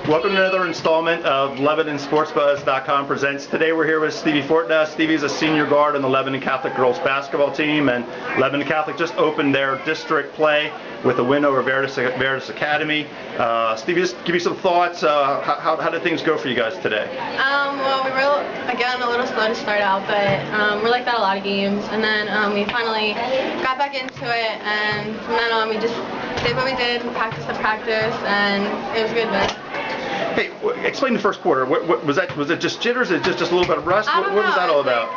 Welcome to another installment of LebanonSportsBuzz.com presents. Today we're here with Stevie Fortna. Stevie's a senior guard on the Lebanon Catholic girls basketball team, and Lebanon Catholic just opened their district play with a win over Veritas Academy. Stevie, just give me some thoughts. How did things go for you guys today? Well, we were, again, a little slow to start out, but we're like that a lot of games. And then we finally got back into it, and from then on we just did what we did, practice to practice, and it was good then. Hey, explain the first quarter. What was that? Was it just jitters? Is it just a little bit of rust? What was that all about?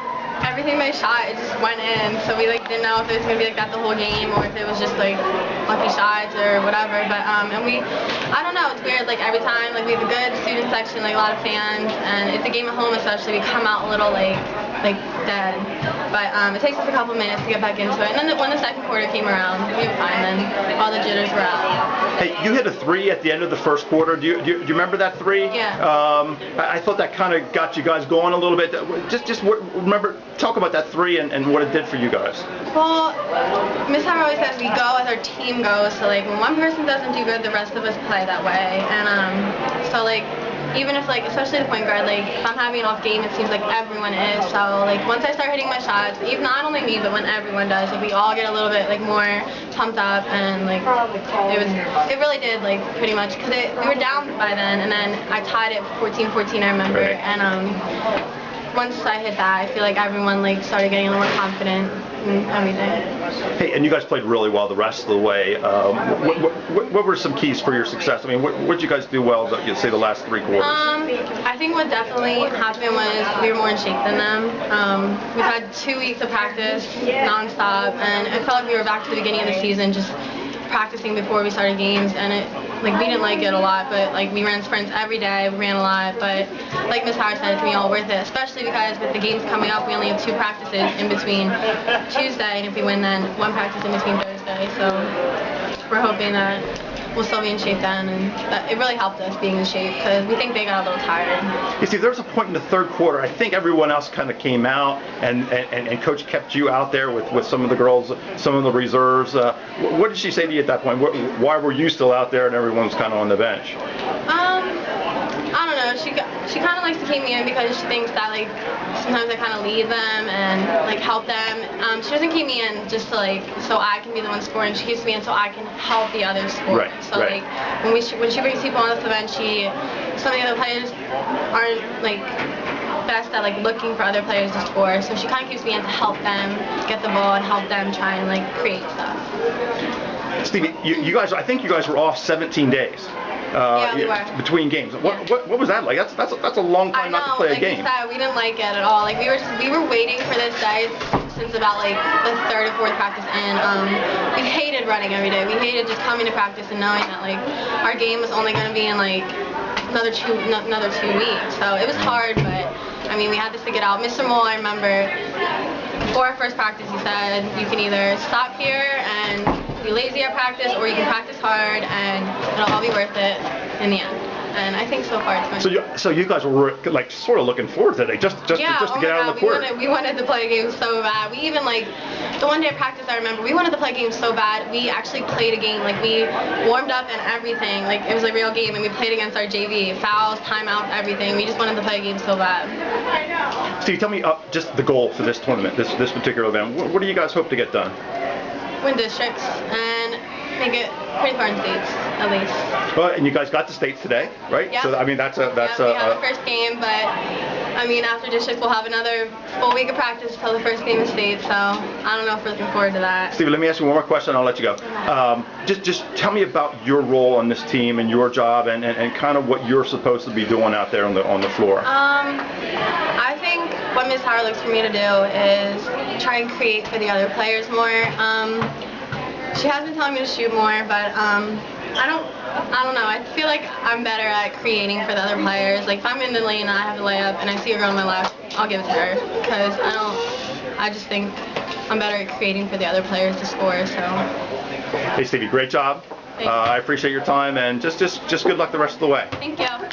Everything they shot, it just went in, so we didn't know if it was gonna be like that the whole game or if it was just like lucky shots or whatever. But I don't know, it's weird. Like every time, like we have a good student section, like a lot of fans, and it's a game at home especially. We come out a little like dead, but it takes us a couple minutes to get back into it. And then when the second quarter came around, we were fine. Then all the jitters were out. Hey, you hit a three at the end of the first quarter. Do you remember that three? Yeah. I thought that kind of got you guys going a little bit. Just remember. Talk about that three and what it did for you guys. Well, Miss Hammer always says we go as our team goes. So like when one person doesn't do good, the rest of us play that way. And so like even if like especially the point guard, like if I'm having an off game, it seems like everyone is. So like once I start hitting my shots, even not only me but when everyone does, like we all get a little bit like more pumped up, and like it really did like pretty much because we were down by then, and then I tied it 14-14 I remember, right. And once I hit that, I feel like everyone like started getting a little more confident and everything. Hey, and you guys played really well the rest of the way. What were some keys for your success? I mean, what did you guys do well, you'd say, the last three quarters? I think what definitely happened was we were more in shape than them. We've had 2 weeks of practice nonstop, and I felt like we were back to the beginning of the season, just practicing before we started games, and we didn't like it a lot, but like we ran sprints every day, we ran a lot, but like Miss Howard said, it's gonna be all worth it, especially because with the games coming up, we only have 2 practices in between Tuesday, and if we win then 1 practice in between Thursday, so we're hoping that we'll still be in shape then, and that it really helped us being in shape because we think they got a little tired. You see, there was a point in the third quarter, I think everyone else kind of came out, and Coach kept you out there with some of the girls, some of the reserves. What did she say to you at that point? Why were you still out there and everyone's kind of on the bench? I don't know. She kind of likes to keep me in because she thinks that like sometimes I kind of lead them and like help them. She doesn't keep me in just to so I can be the one scoring. She keeps me in so I can help the others score. Right, so right. Like when she brings people on the bench, some of the other players aren't like best at like looking for other players to score. So she kind of keeps me in to help them get the ball and help them try and like create stuff. Stevie, you guys, I think you guys were off 17 days. Yeah, we were. Between games. What was that like? That's a long time not to play a game. I know, we didn't like it at all. Like we were waiting for this day since about like the 3rd or 4th practice in. We hated running every day. We hated just coming to practice and knowing that like our game was only going to be in like another 2 weeks. So it was hard, but I mean we had to stick it out. Mr. Mole, I remember before our first practice, he said you can either stop here and be lazy at practice, or you can practice hard and it'll all be worth it in the end. And I think so far it's been. So you guys were like sort of looking forward to it, just to get out on the court. We wanted to play a game so bad. We even like the one day of practice I remember we wanted to play a game so bad we actually played a game. Like we warmed up and everything. Like it was a real game, and we played against our JV. Fouls, timeouts, everything. We just wanted to play a game so bad. Steve, tell me just the goal for this tournament, this particular event. What do you guys hope to get done? Win districts and make it pretty far in states, at least. Well, and you guys got to states today, right? Yeah. So I mean we have the first game, but I mean after districts we'll have another full week of practice until the first game of state. So I don't know if we're looking forward to that. Steve, let me ask you one more question, and I'll let you go. Just tell me about your role on this team and your job, and kind of what you're supposed to be doing out there on the floor. I think what Ms. Howard looks for me to do is try and create for the other players more. She has been telling me to shoot more, but I don't know. I feel like I'm better at creating for the other players. Like if I'm in the lane and I have to lay up and I see a girl on my left, I'll give it to her because I just think I'm better at creating for the other players to score. So. Hey Stevie, great job. I appreciate your time, and just good luck the rest of the way. Thank you.